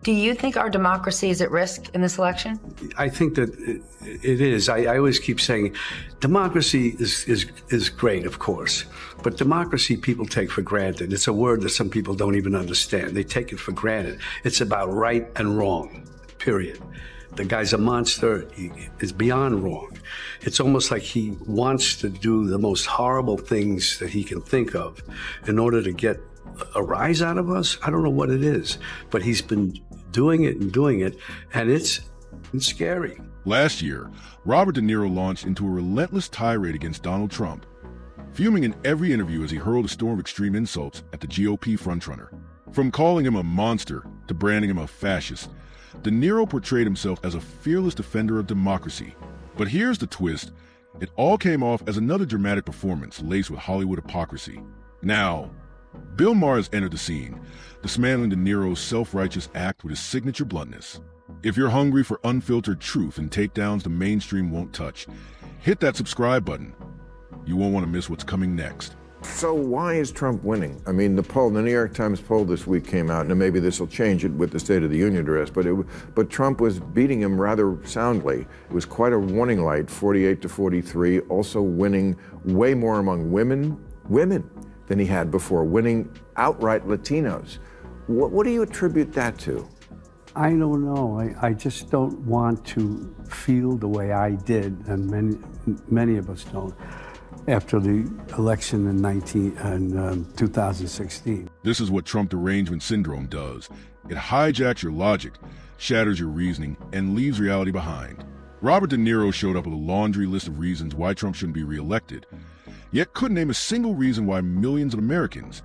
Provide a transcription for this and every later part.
Do you think our democracy is at risk in this election? I think that it is. I always keep saying democracy is great, of course, but democracy people take for granted. It's a word that some people don't even understand. They take it for granted. It's about right and wrong, period. The guy's a monster. He is beyond wrong. It's almost like he wants to do the most horrible things that he can think of in order to get a rise out of us. I don't know what it is, but he's been doing it, and it's scary. Last year, Robert De Niro launched into a relentless tirade against Donald Trump, fuming in every interview as he hurled a storm of extreme insults at the GOP frontrunner. From calling him a monster to branding him a fascist, De Niro portrayed himself as a fearless defender of democracy. But here's the twist. It all came off as another dramatic performance laced with Hollywood hypocrisy. Now, Bill Maher has entered the scene, dismantling De Niro's self-righteous act with his signature bluntness. If you're hungry for unfiltered truth and takedowns the mainstream won't touch, hit that subscribe button. You won't want to miss what's coming next. So why is Trump winning? I mean, the New York Times poll this week came out, and maybe this will change it with the State of the Union address, but Trump was beating him rather soundly. It was quite a warning light, 48 to 43, also winning way more among women than he had before, winning outright Latinos. What do you attribute that to? I don't know. I just don't want to feel the way I did, and many of us don't, after the election in 2016. This is what Trump derangement syndrome does. It hijacks your logic, shatters your reasoning, and leaves reality behind. Robert De Niro showed up with a laundry list of reasons why Trump shouldn't be reelected, yet couldn't name a single reason why millions of Americans,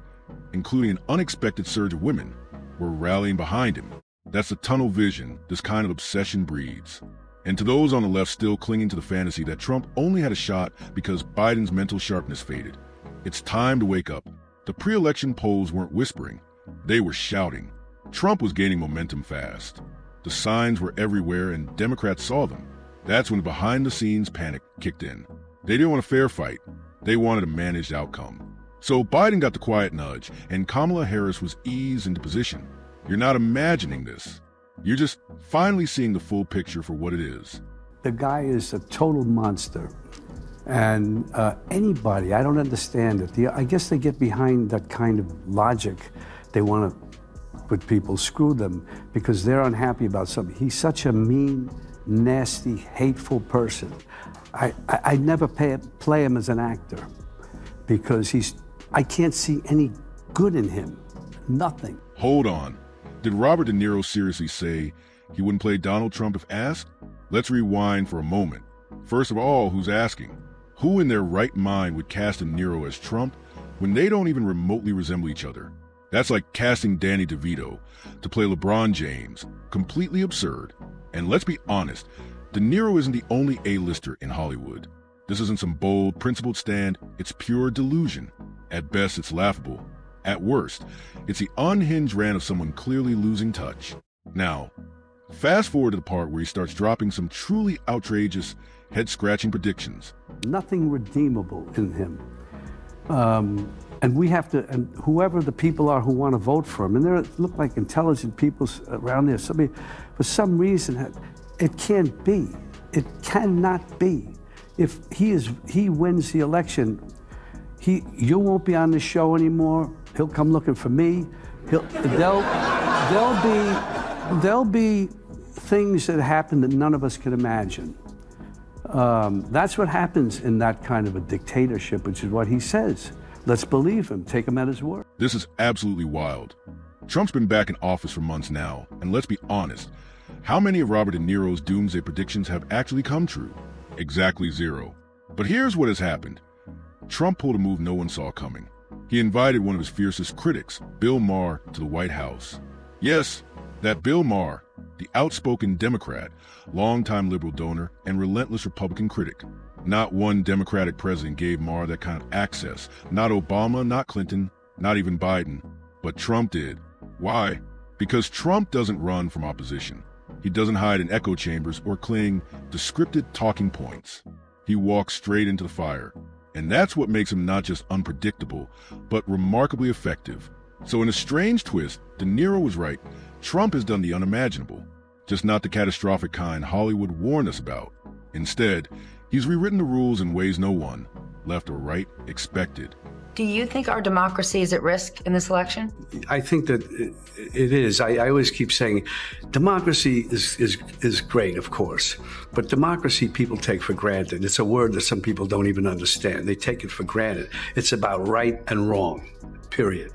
including an unexpected surge of women, were rallying behind him. That's the tunnel vision this kind of obsession breeds. And to those on the left still clinging to the fantasy that Trump only had a shot because Biden's mental sharpness faded, it's time to wake up. The pre-election polls weren't whispering, they were shouting. Trump was gaining momentum fast. The signs were everywhere and Democrats saw them. That's when behind-the-scenes panic kicked in. They didn't want a fair fight. They wanted a managed outcome. So Biden got the quiet nudge, and Kamala Harris was eased into position. You're not imagining this. You're just finally seeing the full picture for what it is. The guy is a total monster. And anybody, I don't understand it. I guess they get behind that kind of logic. They want to put people, screw them, because they're unhappy about something. He's such a mean, nasty, hateful person. I never play him as an actor because I can't see any good in him. Nothing. Hold on. Did Robert De Niro seriously say he wouldn't play Donald Trump if asked? Let's rewind for a moment. First of all, who's asking? Who in their right mind would cast De Niro as Trump when they don't even remotely resemble each other? That's like casting Danny DeVito to play LeBron James. Completely absurd. And let's be honest, De Niro isn't the only A-lister in Hollywood. This isn't some bold, principled stand. It's pure delusion. At best, it's laughable. At worst, it's the unhinged rant of someone clearly losing touch. Now, fast forward to the part where he starts dropping some truly outrageous, head-scratching predictions. Nothing redeemable in him. And we have to, and whoever the people are who want to vote for him, and there look like intelligent people around there, for some reason, it can't be. It cannot be. If he wins the election, you won't be on the show anymore. He'll come looking for me. There'll be things that happen that none of us can imagine. That's what happens in that kind of a dictatorship, which is what he says. Let's believe him, take him at his word. This is absolutely wild. Trump's been back in office for months now, and let's be honest, how many of Robert De Niro's doomsday predictions have actually come true? Exactly zero. But here's what has happened. Trump pulled a move no one saw coming. He invited one of his fiercest critics, Bill Maher, to the White House. Yes, that Bill Maher, the outspoken Democrat, longtime liberal donor, and relentless Republican critic. Not one Democratic president gave Maher that kind of access. Not Obama, not Clinton, not even Biden. But Trump did. Why? Because Trump doesn't run from opposition. He doesn't hide in echo chambers or cling to scripted talking points. He walks straight into the fire. And that's what makes him not just unpredictable, but remarkably effective. So in a strange twist, De Niro was right. Trump has done the unimaginable, just not the catastrophic kind Hollywood warned us about. Instead, he's rewritten the rules in ways no one, left or right, expected. Do you think our democracy is at risk in this election? I think that it is. I always keep saying democracy is great, of course, but democracy people take for granted. It's a word that some people don't even understand. They take it for granted. It's about right and wrong, period.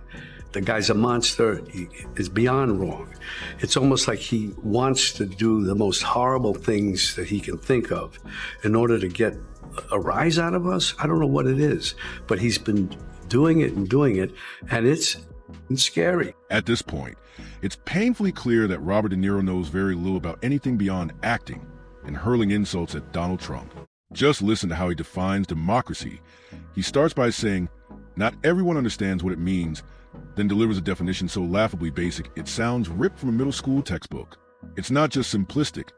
The guy's a monster. He is beyond wrong. It's almost like he wants to do the most horrible things that he can think of in order to get a rise out of us. I don't know what it is, but he's been doing it, and it's scary. At this point, it's painfully clear that Robert De Niro knows very little about anything beyond acting and hurling insults at Donald Trump. Just listen to how he defines democracy. He starts by saying, "Not everyone understands what it means," then delivers a definition so laughably basic it sounds ripped from a middle school textbook. It's not just simplistic,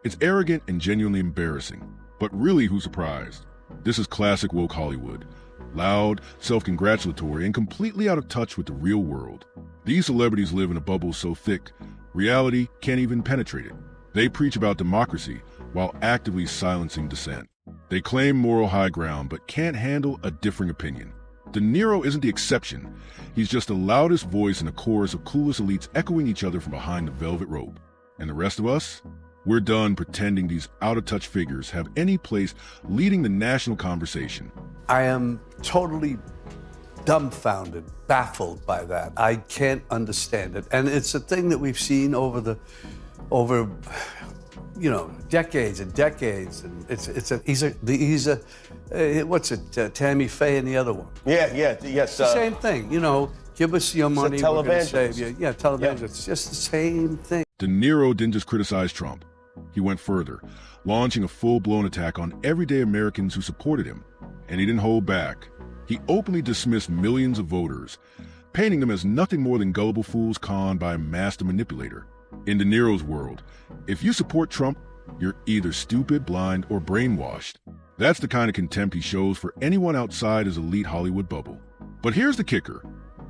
it's arrogant and genuinely embarrassing. But really, who's surprised? This is classic woke Hollywood. Loud, self-congratulatory, and completely out of touch with the real world. These celebrities live in a bubble so thick, reality can't even penetrate it. They preach about democracy while actively silencing dissent. They claim moral high ground but can't handle a differing opinion. De Niro isn't the exception. He's just the loudest voice in a chorus of clueless elites echoing each other from behind the velvet rope. And the rest of us? We're done pretending these out-of-touch figures have any place leading the national conversation. I am totally dumbfounded, baffled by that. I can't understand it. And it's a thing that we've seen over decades and decades. And he's a what's it, Tammy Faye and the other one. Yes. It's the same thing, give us your money, we're going to save you. Yeah, televangelist. Yeah. It's just the same thing. De Niro didn't just criticize Trump. He went further, launching a full-blown attack on everyday Americans who supported him. And he didn't hold back. He openly dismissed millions of voters, painting them as nothing more than gullible fools conned by a master manipulator. In De Niro's world, if you support Trump, you're either stupid, blind, or brainwashed. That's the kind of contempt he shows for anyone outside his elite Hollywood bubble. But here's the kicker.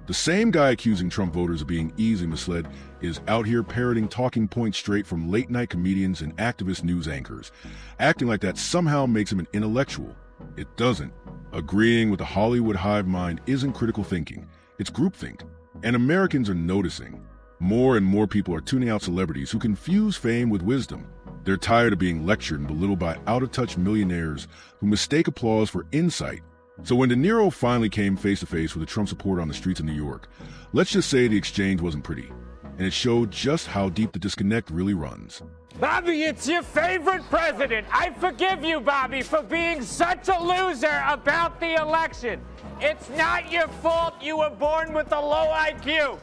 The same guy accusing Trump voters of being easily misled is out here parroting talking points straight from late-night comedians and activist news anchors, acting like that somehow makes him an intellectual. It doesn't. Agreeing with the Hollywood hive mind isn't critical thinking. It's groupthink. And Americans are noticing. More and more people are tuning out celebrities who confuse fame with wisdom. They're tired of being lectured and belittled by out-of-touch millionaires who mistake applause for insight. So when De Niro finally came face-to-face with a Trump supporter on the streets of New York, let's just say the exchange wasn't pretty, and it showed just how deep the disconnect really runs. Bobby, it's your favorite president. I forgive you, Bobby, for being such a loser about the election. It's not your fault you were born with a low IQ.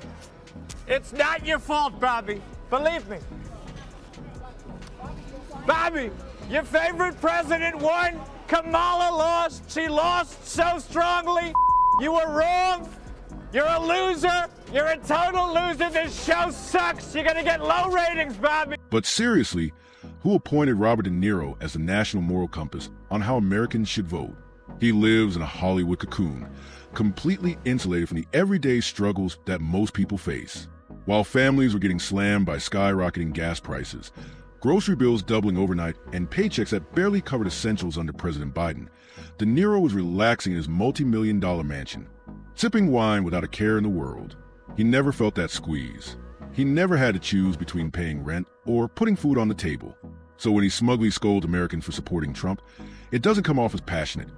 It's not your fault, Bobby. Believe me. Bobby, your favorite president won. Kamala lost. She lost so strongly. You were wrong. You're a loser. You're a total loser. This show sucks. You're going to get low ratings, Bobby. But seriously, who appointed Robert De Niro as the national moral compass on how Americans should vote? He lives in a Hollywood cocoon, completely insulated from the everyday struggles that most people face. While families were getting slammed by skyrocketing gas prices, grocery bills doubling overnight, and paychecks that barely covered essentials under President Biden, De Niro was relaxing in his multi-million-dollar mansion, sipping wine without a care in the world. He never felt that squeeze. He never had to choose between paying rent or putting food on the table. So when he smugly scolds Americans for supporting Trump, it doesn't come off as passionate.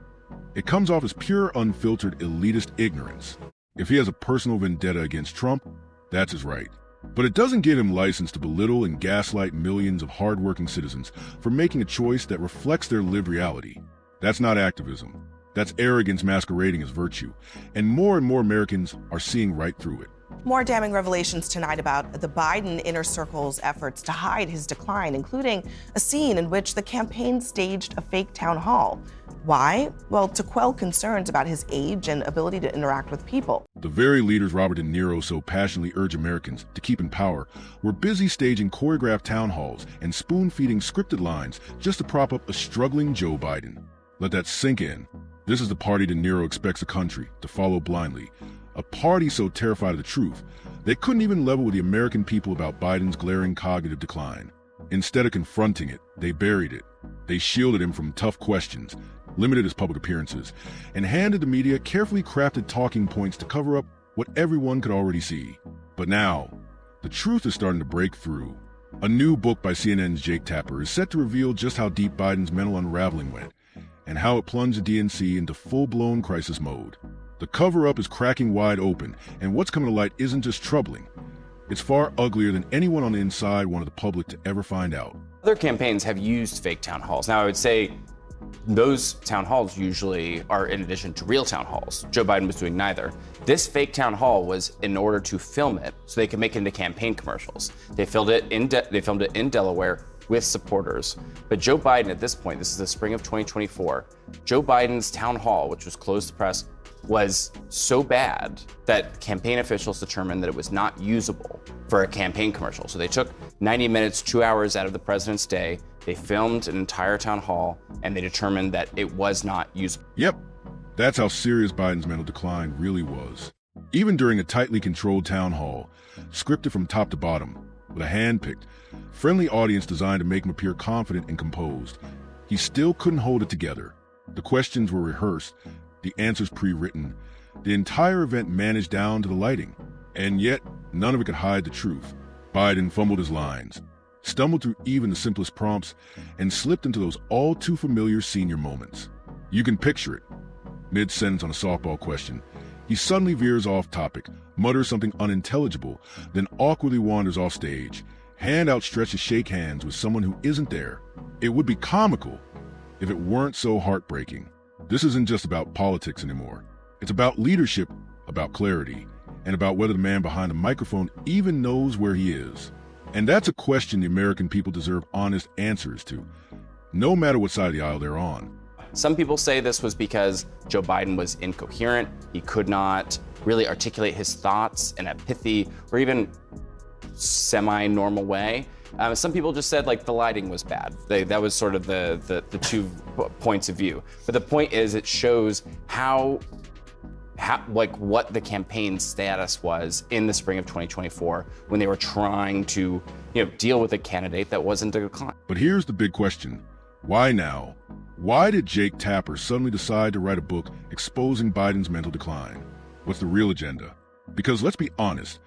It comes off as pure, unfiltered, elitist ignorance. If he has a personal vendetta against Trump, that's his right. But it doesn't give him license to belittle and gaslight millions of hardworking citizens for making a choice that reflects their lived reality. That's not activism. That's arrogance masquerading as virtue. And more Americans are seeing right through it. More damning revelations tonight about the Biden inner circle's efforts to hide his decline, including a scene in which the campaign staged a fake town hall. Why? Well, to quell concerns about his age and ability to interact with people. The very leaders Robert De Niro so passionately urge Americans to keep in power were busy staging choreographed town halls and spoon-feeding scripted lines just to prop up a struggling Joe Biden. Let that sink in. This is the party De Niro expects the country to follow blindly, A party so terrified of the truth, they couldn't even level with the American people about Biden's glaring cognitive decline. Instead of confronting it, they buried it. They shielded him from tough questions, limited his public appearances, and handed the media carefully crafted talking points to cover up what everyone could already see. But now, the truth is starting to break through. A new book by CNN's Jake Tapper is set to reveal just how deep Biden's mental unraveling went, and how it plunged the DNC into full-blown crisis mode. The cover-up is cracking wide open, and what's coming to light isn't just troubling. It's far uglier than anyone on the inside wanted the public to ever find out. Other campaigns have used fake town halls. Now, I would say those town halls usually are in addition to real town halls. Joe Biden was doing neither. This fake town hall was in order to film it so they could make it into campaign commercials. They filmed it in Delaware with supporters. But Joe Biden at this point, this is the spring of 2024, Joe Biden's town hall, which was closed to press, was so bad that campaign officials determined that it was not usable for a campaign commercial. So they took 90 minutes, 2 hours out of the president's day, they filmed an entire town hall, and they determined that it was not usable. Yep, that's how serious Biden's mental decline really was. Even during a tightly controlled town hall, scripted from top to bottom, with a hand-picked, friendly audience designed to make him appear confident and composed, he still couldn't hold it together. The questions were rehearsed, the answers pre-written, the entire event managed down to the lighting, and yet none of it could hide the truth. Biden fumbled his lines, stumbled through even the simplest prompts, and slipped into those all-too-familiar senior moments. You can picture it. Mid-sentence on a softball question, he suddenly veers off topic, mutters something unintelligible, then awkwardly wanders off stage, hand outstretched to shake hands with someone who isn't there. It would be comical if it weren't so heartbreaking. This isn't just about politics anymore. It's about leadership, about clarity, and about whether the man behind the microphone even knows where he is. And that's a question the American people deserve honest answers to, no matter what side of the aisle they're on. Some people say this was because Joe Biden was incoherent. He could not really articulate his thoughts in a pithy or even semi-normal way. Some people just said like the lighting was bad. That was sort of the 2 points of view. But the point is, it shows how like what the campaign status was in the spring of 2024 when they were trying to deal with a candidate that wasn't a decline. But here's the big question. Why now? Why did Jake Tapper suddenly decide to write a book exposing Biden's mental decline? What's the real agenda? Because let's be honest,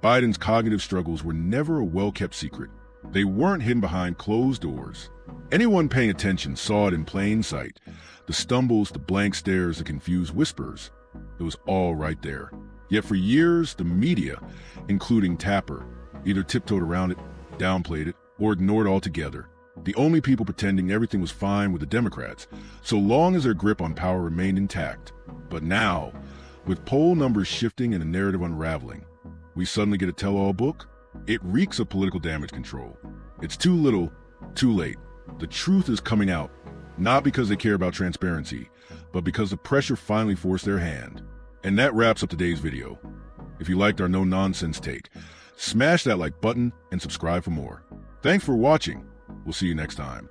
Biden's cognitive struggles were never a well-kept secret. They weren't hidden behind closed doors. Anyone paying attention saw it in plain sight. The stumbles, the blank stares, the confused whispers. It was all right there. Yet for years, the media, including Tapper, either tiptoed around it, downplayed it, or ignored it altogether. The only people pretending everything was fine were the Democrats, so long as their grip on power remained intact. But now, with poll numbers shifting and the narrative unraveling, we suddenly get a tell-all book? It reeks of political damage control. It's too little, too late. The truth is coming out, not because they care about transparency, but because the pressure finally forced their hand. And that wraps up today's video. If you liked our no-nonsense take, smash that like button and subscribe for more. Thanks for watching. We'll see you next time.